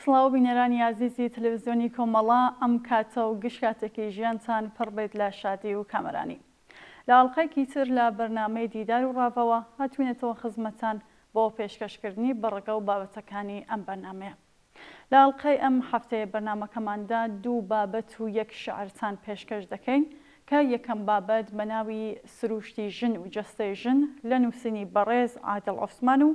سڵاو بینەرانی عزیزی تەلەڤیزیۆنی کۆمەڵا ئەم کاتە و گشت کاتێکی ژیانتان پڕ بێت لە شادی و کامەرانی. لە ئاڵلقەیەکی تر لە بەرنامەی دیدار و ڕاوەوە هاتوینێتەوە خزمەتان بۆ پێشکەشکردنی بەڕێگە و بابەتەکانی ئەم بەرنامەیە. لە ئاڵلقەی ئەم هەفتەیە بەرنامەکەماندا دوو بابەت و یەک شعرتان پێشکەش دەکەین کە یەکەم بابەت بە ناوی سروشتی ژن و جەستەی ژن لە نووسینی بەڕێز عادڵ عوسمان و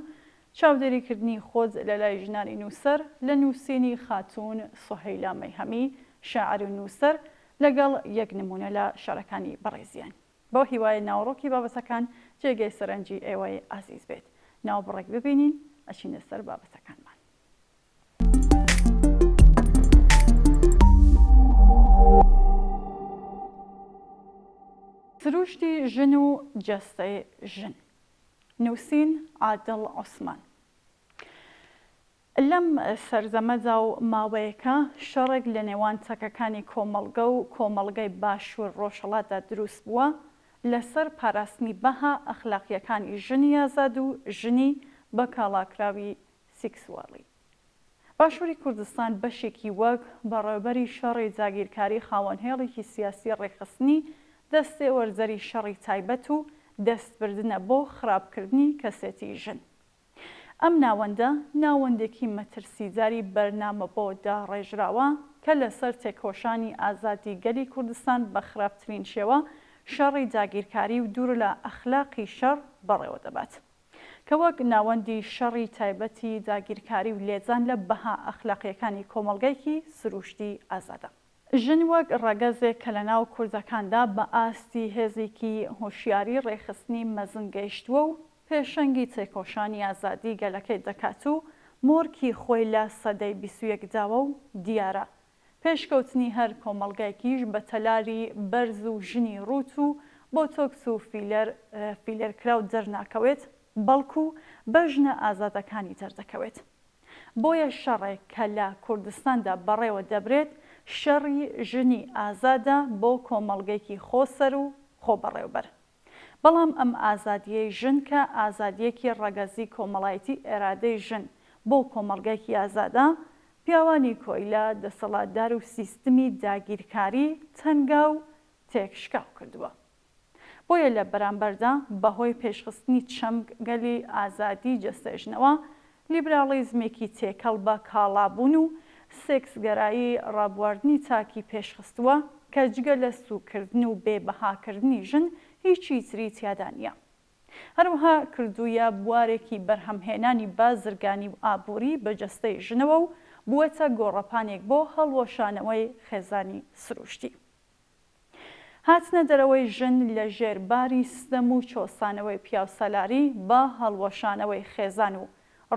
چاودێریکردنی خۆز لە لای ژنانی نووسەر لە نووسینی خاتون سوهەیلا مەیهەمی شاعر و نووسەر لەگەڵ یەک نمونە لە شارەکانی بەڕێزیان. بۆ هیوایە ناوڕۆکی بابەتەکان جێگەی سەرنجی ئێوەی ئازیز بێت. ناو بڕێک ببینین ئەچینە سەر بابەتەکانمان. سروشتی ژن و جەستەی ژن، نووسین عادڵ عوسمان. لەم سەرزەمەدا و ماوەیەکە شەڕێک لە نێوان چەکەکانی کۆمەڵگە و کۆمەڵگەی باشوور ڕۆژهەڵاتدا دروست بووە لەسەر پاراستنی بەها ئەخلاقیەکانی ژنی ئازاد و ژنی بە کاڵاکراوی سیکسواڵی. باشووری کوردستان بەشێکی وەک بەڕێوەبەری شەڕی جاگیرکاری خاوەنهێڵێکی سیاسی ڕێخستنی دەستێ وەرزەری شەڕی تایبەت و دەستبردنە بۆ خراپکردنی کەسێتی ژن. ئەم ناوەندە ناوەندێکی مەترسیجاری بەرنامە بۆ داڕێژراوە کە لەسەر تێکۆشانی ئازادی گەلی کوردستان بە خراپترین شێوە شەڕی جاگیرکاری و دوور لە ئەخلاقی شەڕ بەڕێوە دەبات کە وەک ناوەندی شەڕی تایبەتی جاگیرکاری و لێجان لە بەها ئەخلاقیەکانی کۆمەڵگەیەکی سروشتی ئازادە. ژن وەک ڕەگەزێک کە لە ناو کوردەکاندا بە ئاستی هێزێکی هۆشیاری ڕێخستنی مەزن گەیشتووە و پێشەنگی تێکۆشانی ئازادی گەلەکەی دەکات و مۆرکی خۆی لە سەدەی 21 داوە و دیارە پێشکەوتنی هەر کۆمەڵگایەکیش بە تەلاری بەرز و ژنی ڕوت و بۆ تۆکس و فیلەرکراو دەرناکەوێت بەڵکو بە ژنە ئازادەکانی دەردەکەوێت. بۆیە شەڕێک کە لە کوردستاندا بەڕێوە دەبرێت شەڕی ژنی ئازادە بۆ کۆمەڵگەیەکی خۆسەر و خۆبەڕێوەبەر. بەڵام ئەم ئازادیەی ژن کە ئازادیەکی ڕەگەزی کۆمەڵایەتی ئێرادەی ژن بۆ کۆمەڵگەیەکی ئازادە پیاوانی کۆیلا دەسەڵاتدار و سیستمی داگیرکاری تەنگا و تێکشکاو کردووە. بۆیە لە بەرامبەردا بەهۆی پێشخستنی چەمگەلی ئازادی جەستەژنەوە لیبرالیزمێکی تێکەڵ بە کاڵابوون و سێکسگەرایی ڕابواردنی تاکی پێشخستووە کە جگە لە سوکردن و بێبەهاکردنی ژن هیچی تری تیادا نییە. هەروەها کردوویە بوارێکی بەرهەمهێنانی بازرگانی و ئابووری بە جەستەی ژنەوە و بووەتە گۆڕەپانێک بۆ هەڵوەشانەوەی خێزانی سروشتی. هاتنە دەرەوەی ژن لە ژێرباری ستەم و چۆسانەوەی پیاوسەلاری بە هەڵوەشانەوەی خێزان و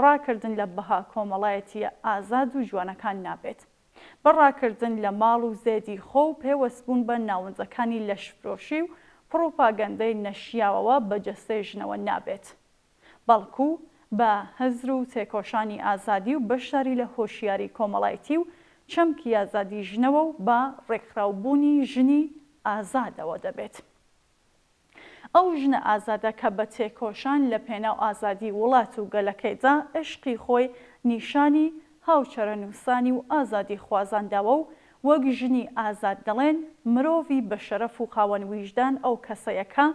ڕاکردن لە بەها کۆمەڵایەتی ئازاد و جوانەکان نابێت. بەڕاکردن لە ماڵ و زێدی خۆ و پێوەستبوون بە ناوەندەکانی لەشفرۆشی و پرۆپاگەندەی نەشیاوەوە بە جەستەی ژنەوە نابێت. بەڵکو بە هەزر و تێکۆشانی ئازادی و بەشداری لە هۆشیاری کۆمەڵایەتی و چەمکی ئازادی ژنەوە و بە ڕێکخراوبوونی ژنی ئازادەوە دەبێت. ئەو ژنە ئازادە کە بە تێکۆشان لە پێناو ئازادی وڵات و گەلەکەیدا عشقی خۆی نیشانی هاوچەرە نووسانی و ئازادی خوازانداوە و وەک ژنی ئازاد دەڵێن مرۆڤی بە شەرەف و خاوەن ویژدان ئەو کەسەیەکە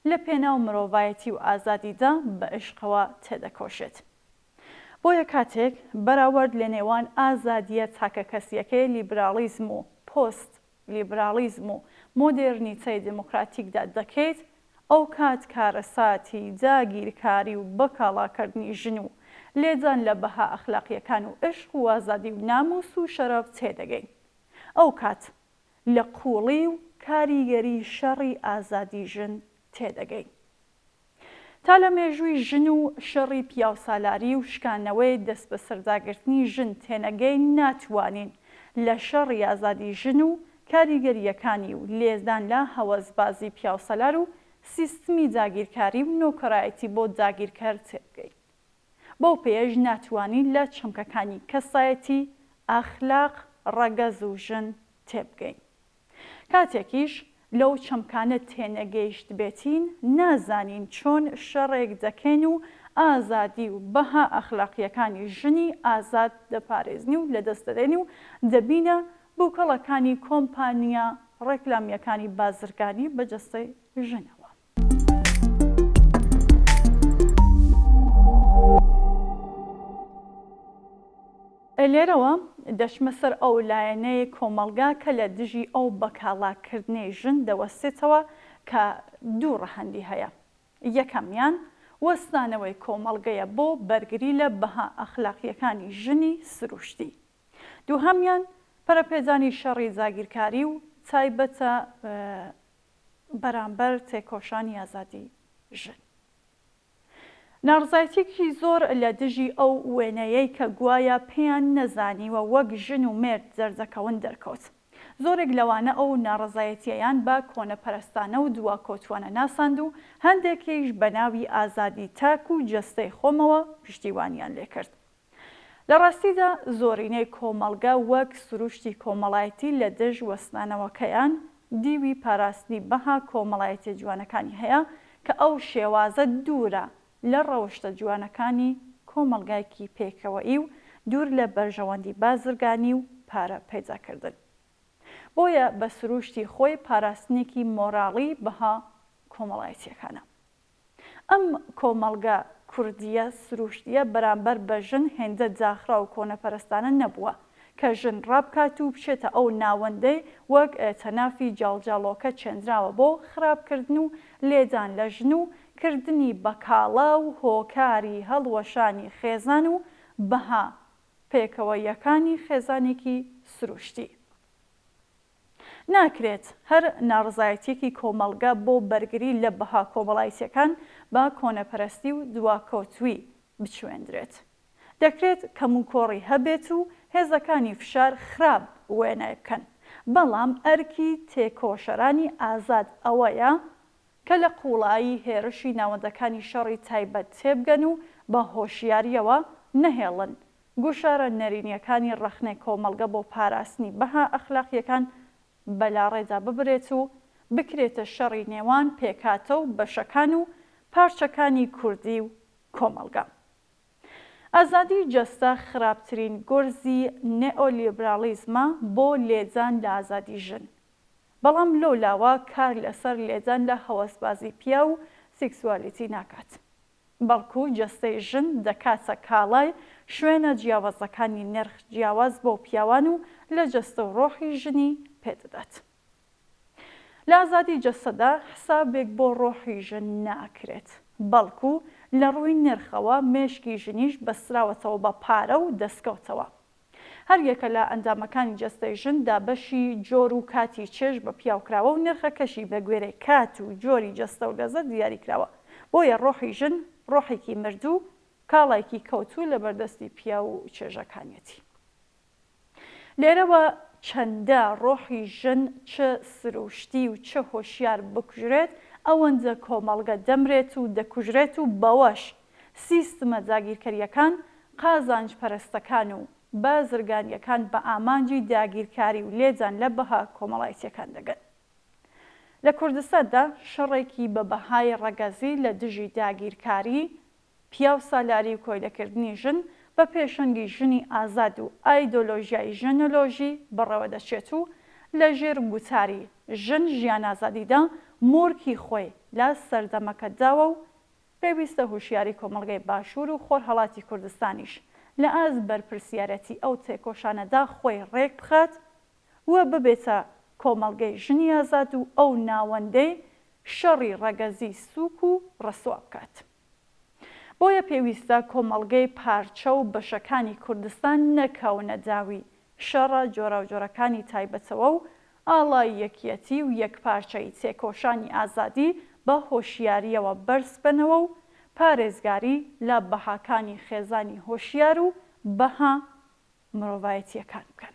لە پێناو مرۆڤایەتی و ئازادیدا بە عشقەوە تێدەکۆشێت. بۆیە کاتێک بەراورد لە نێوان ئازادیە تاکە کەسیەکەی لیبرالیزم و پۆست لیبرالیزم و مۆدێرنیتەی دموکراتیکدا دەکەیت، ئەو کات کارەساتی داگیرکاری و بەکاڵاکردنی ژن و لێجان لە بەها ئەخلاقیەکان و عشق و ئازادی و ناموس و شەرەف تێدەگەین. ئەو کات لە قوڵی و کاریگەری شەڕی ئازادی ژن تێدەگەین. تا لە مێژووی ژن و شەڕی پیاوسالاری و شکانەوەی دەست بە سەرداگرتنی ژن تێنەگەین ناتوانین لە شەڕی ئازادی ژن و کاریگەریەکانی و لێزدان لە هەوەسبازی پیاوسەلار و سیستمی داگیرکاری و نۆکەرایەتی بۆ داگیرکار تێبگەین. بۆ پێش ناتوانین لە چەمکەکانی کەسایەتی ئەخلاق ڕەگەز و ژن تێبگەین. کاتێکیش لەو چەمکانە تێنەگەیشت بێتین نازانین چۆن شەڕێک دەکەین و ئازادی و بەها ئەخلاقیەکانی ژنی ئازاد دەپارێزنی و لەدەست دەدەین و دەبینە بووکەڵەکانی کۆمپانیا ڕێکلامیەکانی بازرگانی بەجەستەی ژنەوە. لێرەوە دەچمە سەر ئەو لایەنەیە کۆمەڵگا کە لە دژی ئەو بەکاڵاکردنەی ژن دەوەستێتەوە کە دوو ڕەهەندی هەیە. یەکەمیان وەستانەوەی کۆمەڵگەیە بۆ بەرگری لە بەها ئەخلاقیەکانی ژنی سروشتی. دووهەمیان پەرەپێدانی شەڕی جاگیرکاری و تایبەتە بەرامبەر تێکۆشانی ئازادی ژن. ناڕزایەتێکی زۆر لە دژی ئەو وێنەیەی کە گوایە پێیان نەزانیوە وەک ژن و مێرد دەردەکەون دەرکەوت. زۆرێک لەوانە ئەو ناڕزایەتیەیان بە کۆنەپەرستانە و دواکۆچوانە ناساند و هەندێکیش بە ناوی ئازادی تاک و جەستەی خۆمەوە پشتیوانیان لێکرد. لە ڕاستیدا زۆرینەی کۆمەڵگە وەک سروشتی کۆمەڵایەتی لە دژ وەستانەوەکەیان دیوی پاراستنی بەها کۆمەڵایەتیە جوانەکانی هەیە کە ئەو شێوازە دوورە لە ڕەوشتە جوانەکانی کۆمەڵگایەکی پێکەوەیی و دوور لە بەرژەوەندی بازرگانی و پارە پەیداکردن. بۆیە بە سروشتی خۆی پاراستنێکی مۆراڵی بەها کۆمەڵایەتیەکانە. ئەم کۆمەڵگە کوردیە سروشتیە بەرامبەر بە ژن هێندە جاخرا و کۆنەپەرستانە نەبووە کە ژن ڕابکات و بچێتە ئەو ناوەندەی وەک تەنافی جاڵجاڵۆکە چێندراوە بۆ خراپکردن و لێدان لە ژن و کردنی بەکاڵا و هۆکاری هەڵوەشانی خێزان و بەها پێکەوەیەکانی خێزانێکی سروشتی. ناکرێت هەر ناڕزایەتێکی کۆمەڵگە بۆ بەرگری لە بەها کۆمەڵایەتیەکان بە کۆنەپەرستی و دواکەوتووی بچوێندرێت. دەکرێت کەموکۆڕی هەبێت و هێزەکانی فشار خراپ وێنە بکەن. بەڵام ئەرکی تێکۆشەرانی ئازاد ئەوەیە کە لە قوڵایی هێرشی ناوەندەکانی شەڕی تایبەت تێبگەن و بە هۆشیاریەوە نەهێڵن گوشارە نەرینیەکانی ڕەخنەی کۆمەڵگە بۆ پاراستنی بەها ئەخلاقیەکان بەلاڕێدا ببرێت و بکرێتە شەڕی نێوان پێکاتە و بەشەکان و پارچەکانی کوردی و کۆمەڵگە. ئازادی جەستە خراپترین گۆرزی نێئۆلیبرالیزمە بۆ لێدان لە ئازادی ژن. بەڵام لەولاوە کار لەسەر لێدان لە هەوەسبازی پیا و سێکسوالیتی ناکات. بەڵکو جەستەی ژن دەکاتە کاڵای شوێنە جیاوازەکانی نرخ جیاواز بۆ پیاوان و لە جەستە و ڕۆحی ژنی پێدەدات. لە ئازادی جەستەدا حسابێک بۆ ڕۆحی ژن ناکرێت، بەڵکو لە ڕووی نرخەوە مێشکی ژنیش بەستراوەتەوە بە پارە و دەستکەوتەوە. هەر یەکە لە ئەندامەکانی جەستەی ژندا بەشی جۆر و کاتی چێژ بە پیاوکراوە و نرخەکەشی بە گوێرەی کات و جۆری جەستە و لەزە دیاریکراوە. بۆیە ڕۆحی ژن ڕۆحێکی مردوو کاڵایکی کەوتوو لە بەردەستی پیا و چێژەکانیەتی. لێرەوە چەندە ڕۆحی ژن چه سروشتی و چه هۆشیار بکوژرێت ئەوەندە کۆمەڵگە دەمرێت و دەکوژرێت و بەوەش سیستمە داگیرکاریەکان قازانج پەرستەکان و بازرگانیەکان بە ئامانجی داگیرکاری و لێدان لە بەها کۆمەڵایەتیەکان دەگەن. لە کوردستاندا شەڕێکی بە بەهای ڕەگەزی لە دژی داگیرکاری، پیا و سالاری و کۆیلەکردنی ژن بە پێشەنگی ژنی ئازاد و ئایدۆلۆژیای ژنۆلۆژی بەڕێوە دەچێت و لە ژێر گوتاری ژن ژیان ئازادیدا مۆرکی خۆی لە سەردەمەکە داوە و پێویستە هوشیاری کۆمەڵگەی باشوور و خۆرهەڵاتی کوردستانیش لە ئاز بەرپرسیارەتی ئەو تێکۆشانەدا خۆی ڕێک بخات وە ببێتە کۆمەڵگەی ژنی ئازاد و ئەو ناوەندەی شەڕی ڕەگەزی سووک و ڕەسوا بکات. بۆیە پێویستە کۆمەڵگەی پارچە و بەشەکانی کوردستان نەکەونە داوی شەڕە جۆراوجۆرەکانی تایبەتەوە و ئاڵای یەکیەتی و یەکپارچەی تێکۆشانی ئازادی بە هۆشیاریەوە بەرز بنەوە و پارێزگاری لە بەهاکانی خێزانی هۆشیار و بەها مرۆڤایەتیەکان بکەن.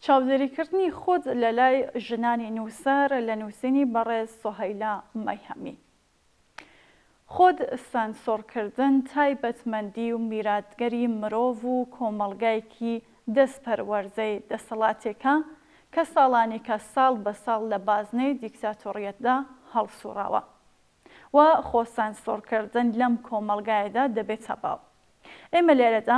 چاودێریکردنی خۆت لە لای ژنانی نووسەر لە نووسینی بەڕێز سۆهەیلا مەیهەمی. خۆت سانسۆرکردن تایبەتمەندی و میراتگەری مرۆڤ و کۆمەڵگایەکی دەستپەروەرزەی دەسەڵاتێکە کە ساڵانێکە ساڵ بە ساڵ لە بازنەی دیکتاتۆریەتدا هەڵسوڕاوە و خۆسانسۆرکردن لەم کۆمەڵگایەدا دەبێتە باو. ئێمە لێرەدا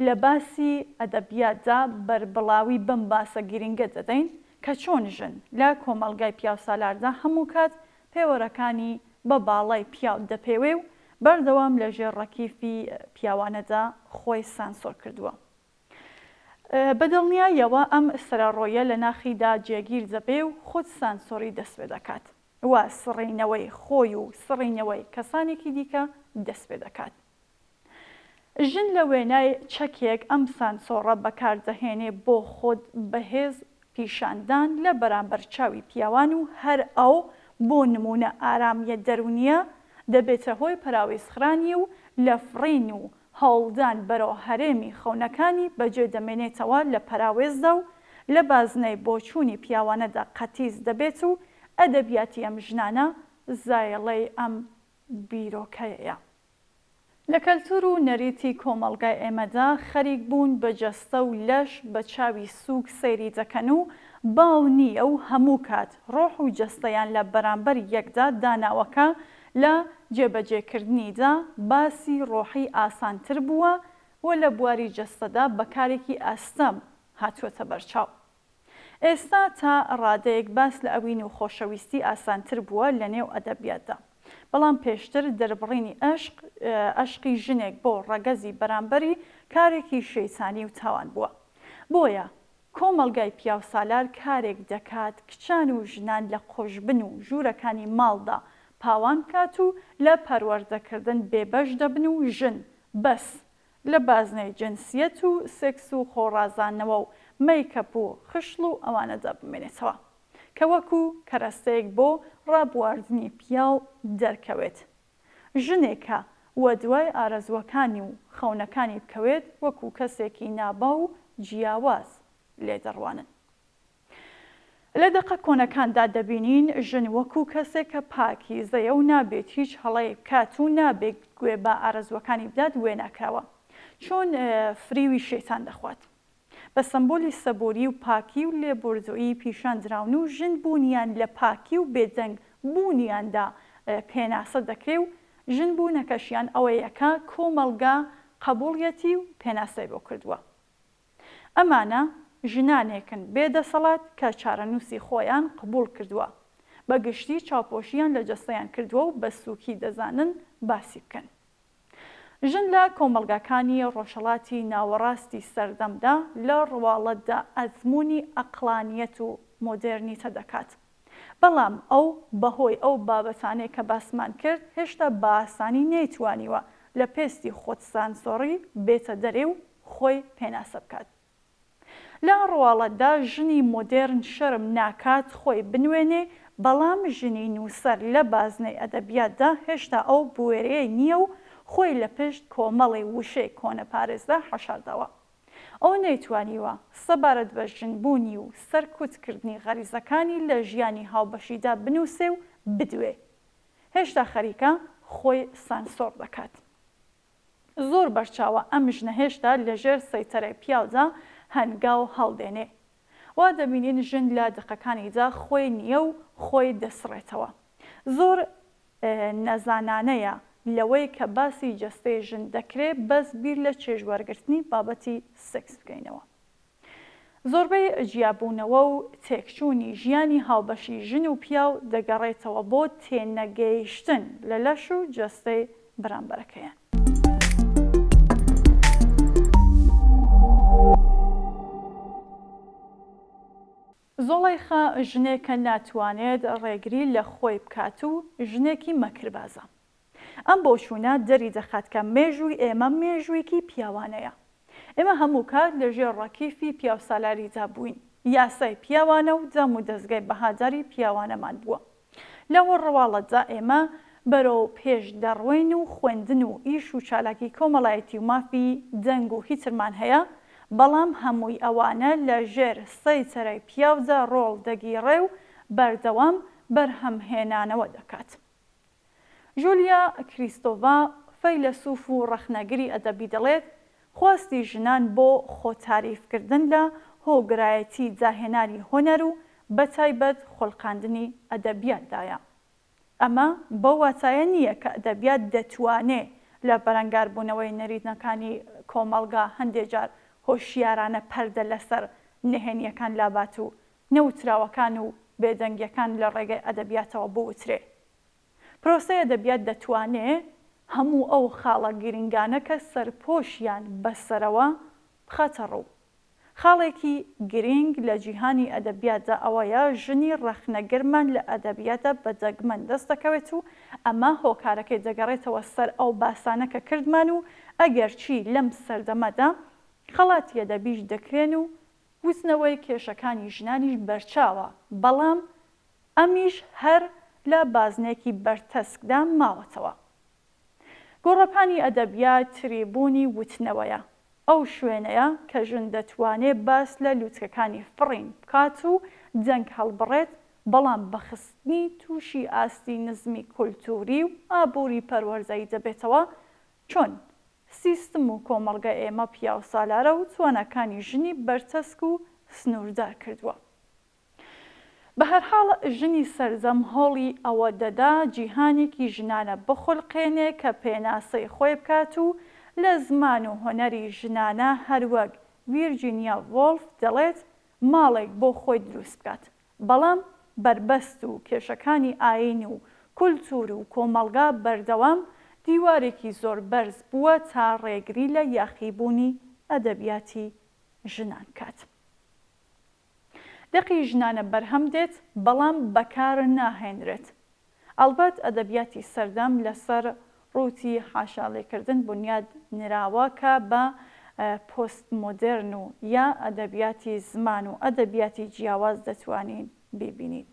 لە باسی ئەدەبیاتدا بەربڵاوی بەم باسە گرنگە دەدەین کە چۆن ژن لە کۆمەڵگای پیاوسالاردا هەموو کات پێوەرەکانی بە باڵای پیاو دەپێوێ و بەردەوام لە ژێر ڕەکیفی پیاوانەدا خۆی سانسۆر کردووە. بەدڵنیایەوە ئەم سەرڕۆیە لە ناخیدا جێگیر دەبێ و خۆت سانسۆری دەست پێ دەکات و سڕینەوەی خۆی و سڕینەوەی کەسانێکی دیکە دەست پێ دەکات. ژن لە وێنای چەکێک ئەم سانسۆڕە بەکاردەهێنێ بۆ خۆت بەهێز پیشاندان لە بەرامبەر چاوی پیاوان و هەر ئەو بۆ نمونە ئارامیە دەرونیە دەبێتە هۆی پەراویزخرانی و لە فڕین و هەوڵدان بەرەو هەرێمی خەونەکانی بەجێ دەمێنێتەوە لە پەراوێزدا و لە بازنەی بۆچوونی پیاوانەدا قەتیز دەبێت و ئەدەبیاتی ئەم ژنانە زایڵەی ئەم بیرۆکەیە. لە کەلتور و نەریتی کۆمەڵگای ئێمەدا خەریک بوون بە جەستە و لەش بە چاوی سووک سەیری دەکەن و باو نییە و هەموو کات ڕۆح و جەستەیان لە بەرامبەر یەکدا داناوەکە لە جێبەجێکردنیدا باسی ڕۆحی ئاسانتر بووە و لە بواری جەستەدا بەکارێکی ئەستەم هاتووەتە بەرچاو. ئێستا تا ڕادەیەک باس لە ئەوین و خۆشەویستی ئاسانتر بووە لە نێو ئەدەبیاتدا. بەڵام پێشتر دەربڕینی ئەشقی ژنێک بۆ ڕەگەزی بەرامبەری کارێکی شەیتانی و تاوان بووە. بۆیە کۆمەڵگای پیاوسالار کارێک دەکات کچان و ژنان لە خۆشبن و ژوورەکانی ماڵدا پاوان کات و لە پەروەردەکردن بێبەش دەبن و ژن بەس لە بازنەی جنسیەت و سێکس و خۆڕازانەوە و مەیکەپ و خشڵ و ئەوانەدا بمێنێتەوە کە وەکو کەرەستەیەک بۆ ڕابواردنی پیاو دەرکەوێت. ژنێکە وە دوای ئارەزوەکانی و خەونەکانی بکەوێت وەکو کەسێکی نابا و جیاواز لێدەڕوانن. لە دەقە کۆنەکاندا دەبینین ژن وەکو کەسێکە پاکیزەیە و نابێت هیچ هەڵەی بکات و نابێت گوێ بە ئارەزوەکانی بدات وێنەکراوە چۆن فریوی شەیتان دەخوات. بە سمبۆلی سەبووری و پاکی و لێبوردویی پیشاندراون و ژن بوونیان لە پاکی و بێدەنگ بوونیاندا پێناسە دەکرێ و ژن بوونەکەشیان ئەوەیەکە کۆمەڵگا قبوڵیەتی و پێناسەی بۆ کردووە. ئەمانە ژنانێکن بێدەسەڵات کە چارەنووسی خۆیان قبول کردووە بە گشتی چاوپۆشیان لە جەستەیان کردووە و بە سووکی دەزانن باسی بکەن. ژن لە کۆمەڵگاکانی ڕۆژهەڵاتی ناوەڕاستی سەردەمدا لە ڕواڵەتدا ئەزمموی ئەقلانیەت و مۆدێرنیتە دەکات. بەڵام ئەو بەهۆی ئەو بابەتانەی کە باسمان کرد هێشتا بە ئاسانی نەیتوانیوە لە پێستی خۆت سانسۆری بێتە دەرێ و خۆی پێناسە بکات. لە ڕواڵەتدا ژنی مۆدێرن شەرم ناکات خۆی بنوێنێ، بەڵام ژنی نووسەر لە بازنەی ئەدەبیاتدا هێشتا ئەو بوێرەیە نییە و خۆی لە پشت کۆمەڵی وشەی کۆنەپارێزدا حەشاردەوە. ئەو نەیتوانیوە سەبارەت بە ژنبوونی و سەرکوتکردنی غەریزەکانی لە ژیانی هاوبەشیدا بنووسێ و بدوێ. هێشتا خەریکە خۆی سانسۆر دەکات. زۆر بەرچاوە ئەم ژنە هێشتا لەژێر سەیتەرەی پیاودا هەنگاو هەڵدێنێ. وا دەبینین ژن لە دقەکانیدا خۆی نییە و خۆی دەسڕێتەوە. زۆر نەزانانەیە لەوەی کە باسی جەستەی ژن دەکرێت بەس بیر لە چێژوەرگرتنی بابەتی سێکس بکەینەوە. زۆربەی جیابوونەوە و تێکچوونی ژیانی هاوبەشی ژن و پیاو دەگەڕێتەوە بۆ تێنەگەیشتن لە لەش و جەستەی بەرامبەرەکەیان. زۆڵەیخە ژنێکە ناتوانێت ڕێگری لە خۆی بکات و ژنێکی مەکربازە. ئەم بۆچوونە دەری دەخات کە مێژووی ئێمە مێژوویەکی پیاوانەیە. ئێمە هەموو کات لەژێر ڕەکیفی پیاوسالاریدا بووین. یاسای پیاوانە و دەم و دەستگای بەهاداری پیاوانەمان بووە. لەوە ڕواڵەتدا ئێمە بەرەو پێش دەڕوین و خوێندن و ئیش و چالاکی کۆمەڵایەتی و مافی دەنگ و هیترمان هەیە، بەڵام هەمووی ئەوانە لە ژێر سەیسەرەی پیاودا ڕۆڵ دەگیڕێ و بەردەوام بەرهەمهێنانەوە دەکات. ژولیا کریستۆڤا فەیلسوف و ڕەخنەگری ئەدەبی دەڵێت خواستی ژنان بۆ خۆتاریفکردن لە هۆگرایەتی داهێنانی هۆنەر و بەتایبەت خۆڵقاندنی ئەدەبیاتدایە. ئەمە بۆ واتایە نییە کە ئەدەبیات دەتوانێت لە بەرەنگاربوونەوەی نەریتنەکانی کۆمەڵگا هەندێک جار هۆشیارانە پەردە لەسەر نهێنیەکان لابات و نەوتراوەکان و بێدەنگیەکان لە ڕێگەی ئەدەبیاتەوە بوترێ. پرۆسەی ئەدەبیات دەتوانێت هەموو ئەو خاڵە گرنگانە کە سەرپۆشیان بەسەرەوە بخاتە ڕوو. خاڵێکی گرنگ لە جیهانی ئەدەبیاتدا ئەوەیە ژنی ڕەخنەگرمان لە ئەدەبیاتە بە دەگمەن دەست دەکەوێت و ئەمە هۆکارەکەی دەگەڕێتەوە سەر ئەو باسانە کە کردمان و ئەگەرچی لەم سەردەمەدا خەڵاتی ئەدەبیش دەکرێن و وتنەوەی کێشەکانی ژنانیش بەرچاوە، بەڵام ئەمیش هەر لە بازنێکی بەرتەسکدا ماوەتەوە. گۆڕەپانی ئەدەبیات تریبوونی وتنەوەیە، ئەو شوێنەیە کە ژن دەتوانێت باس لە لووتکەکانی فڕین بکات و جەنگ هەڵبڕێت، بەڵام بەخستنی تووشی ئاستی نزمی کولتوری و ئابووری پەروەردەیی دەبێتەوە، چۆن سیستم و کۆمەڵگە ئێمە پیا و سالارە و توانەکانی ژنی بەرتەسک و سنووردار کردووە. بە هەرحاڵ ژنی سەرجەم هەوڵی ئەوە دەدا جیهانێکی ژنانە بخولقێنێ کە پێناسەی خۆی بکات و لە زمان و هۆنەری ژنانە هەروەک ڤیرجینیا وۆڵف دەڵێت ماڵێک بۆ خۆی دروست بکات، بەڵام بربەست و کێشەکانی ئاین و کولتور و کۆمەڵگا بەردەوام دیوارێکی زۆر بەرز بووە تا ڕێگری لە یاخیبوونی ئەدەبیاتی ژنان کات. دەقی ژنانە بەرهەم دێت، بەڵام بەکار ناهێنرێت. ئەلبەت ئەدەبیاتی سەردەم لەسەر ڕووتی حاشاڵێکردن بنیاد نراوە کە بە پۆست مۆدرن و یا ئەدەبیاتی زمان و ئەدەبیاتی جیاواز دەتوانین ببینین.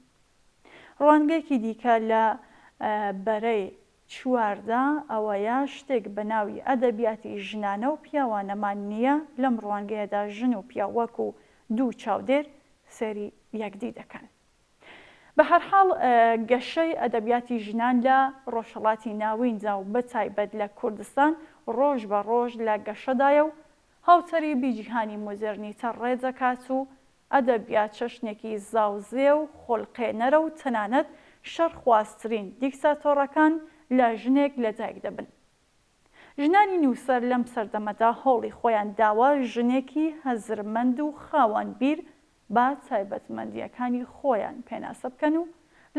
ڕوانگەیەکی دیکە لە بەرەی چواردا ئەوەیە شتێک بە ناوی ئەدەبیاتی ژنانە و پیاوانەمان نییە. لەم ڕوانگەیەدا ژن و پیا وەکو دوو چاودێر سەری یەکدی دەکەن. بە هەرحاڵ گەشەی ئەدەبیاتی ژنان لە ڕۆژهەڵاتی ناوینجا و بەتایبەت لە کوردستان ڕۆژ بە ڕۆژ لە گەشەدایە و هاوتەریبی جیهانی مۆدرنیتە ڕێدەکات و ئەدەبیات چەشنێکی زاوزێ و خۆڵقێنەرە و تەنانەت شەرخواستترین دیکتاتۆرەکان لە ژنێک لەدایک دەبن. ژنانی نووسەر لەم سەردەمەدا هەوڵی خۆیان داوە ژنێکی هەزرمەند و خاوەن بیر با تایبەتمەندیەکانی خۆیان پێناسە بکەن و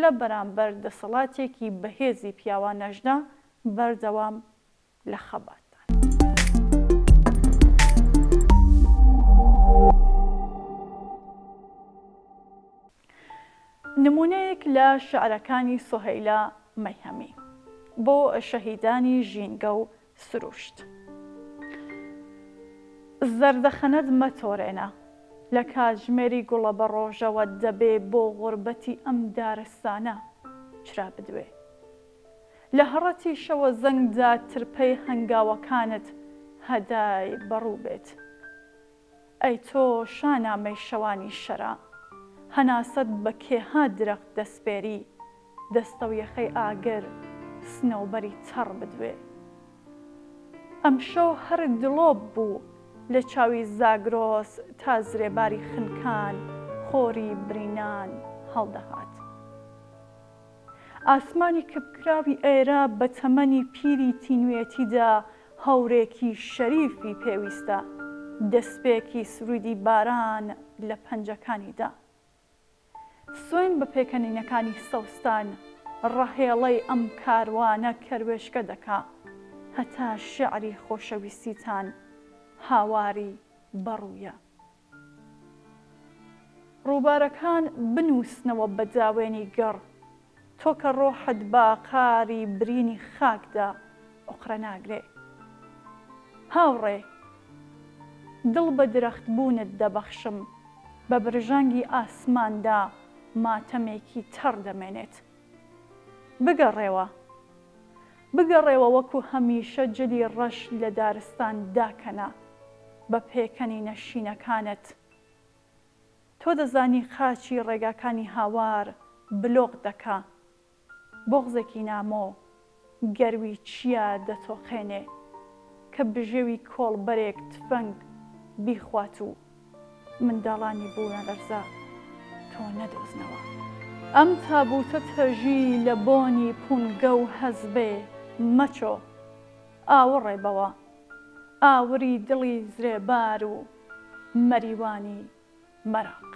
لە بەرامبەر دەسەڵاتێکی بەهێزی پیاوانەژنا بەردەوام لە خەباتدان. نمونەیەک لە شعرەکانی سوهەیلا مەیهەمی بۆ شەهیدانی ژینگە و سروشت. زەردەخەنەت مەتۆرێنە لە کاتژمێری گوڵە بە ڕۆژەوە دەبێ بۆ غوربەتی ئەم دارستانە چرا بدوێ. لە هەڕەتی شەوە زەنگدا ترپەی هەنگاوەکانت هەدای بەڕوو بێت. ئەی تۆ شانامەی شەوانی شەرا، هەناسەت بە کێها درەخت دەسپێری، دەستەویەخەی ئاگر سنەوبەری تەڕ بدوێ. ئەمشەو هەر دڵۆب بوو لە چاوی زاگرۆس تا زرێباری خنکان خۆری برینان هەڵدەهات. ئاسمانی کپکراوی ئێرە بە تەمەنی پیری تینوێتیدا هەورێکی شەریفی پێویستە، دەستپێکی سرودی باران لە پەنجەکانیدا. سوێن بە پێکەنینەکانی سەوستان ڕەهێڵەی ئەم کاروانە کەروێشکە دەکا، هەتا شیعری خۆشەویستیتان هاواری بەڕوویە. ڕووبارەکان بنووسنەوە بە داوێنی گەڕ، تۆ کە ڕۆحت با قاری برینی خاکدا ئۆقرە ناگرێ. هاوڕێ، دڵ بە درەختبوونت دەبەخشم، بە برژانگی ئاسماندا ماتەمێکی تەڕ دەمێنێت. بگەڕێوە وەکو هەمیشە جلی ڕەش لە دارستان داکەنە، بە پێکەنی نەشینەکانت. تۆ دەزانی خاچی ڕێگاکانی هاوار بلۆق دەکا، بۆغزێکی نامۆ گەروی چیا دەتۆقێنێ، کە بژێوی کۆڵبەرێک تفەنگ بیخوات و منداڵانی بوونە لەرزە تۆ نەدۆزنەوە. ئەم تابوتە تەژی لە بۆنی پونگە و هەزبێ مەچۆ، ئاوەڕێ بەوە ئاوری دڵی زرێبار و مەریوانی مەراق.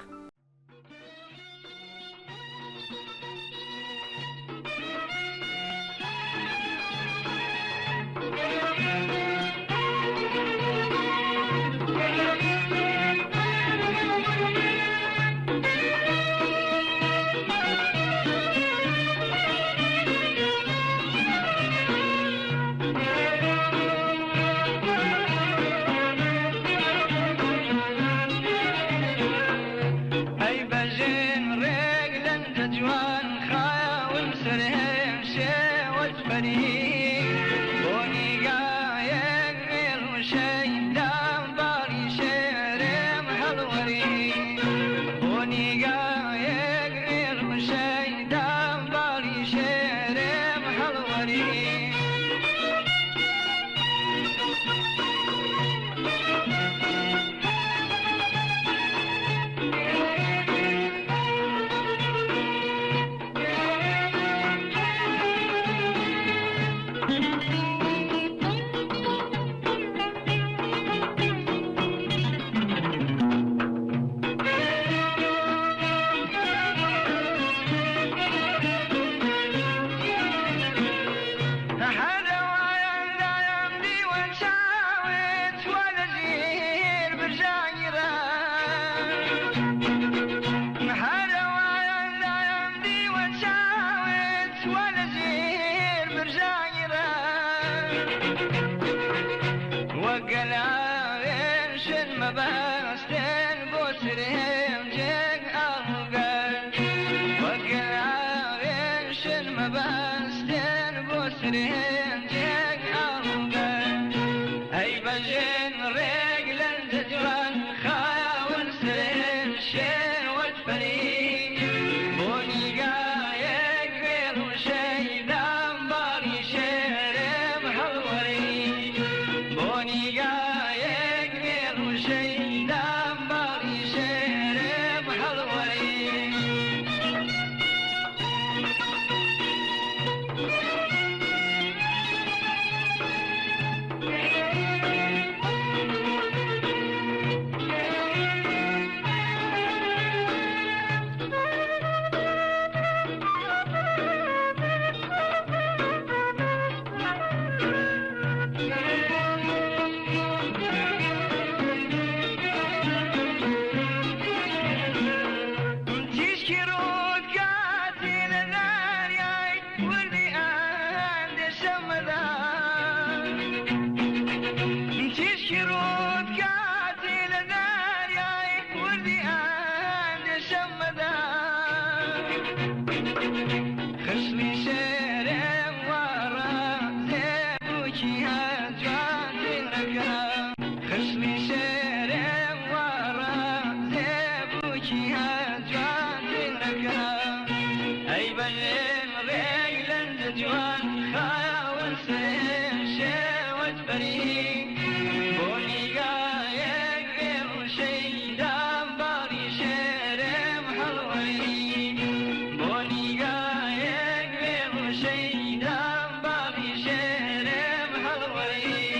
شيدان باغي شيرم حلوي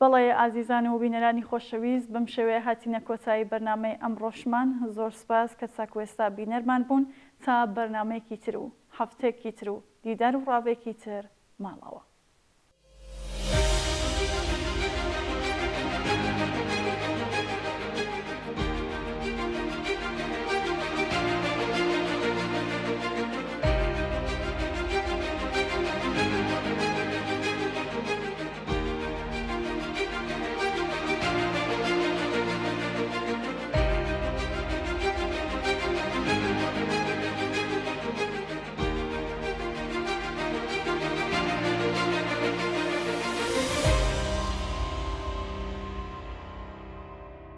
بەڵێ ئازیزان و بینەرانی خۆشەویست بەم شێوەیە هاتینە کۆتایی بەرنامەی ئەمڕۆشمان. زۆر سوپاس کە چاکوێستا بینەرمان بوون تا بەرنامەیەکی تر و هەفتەیەکی تر و دیدار و ڕاوێکی تر ماڵەوە.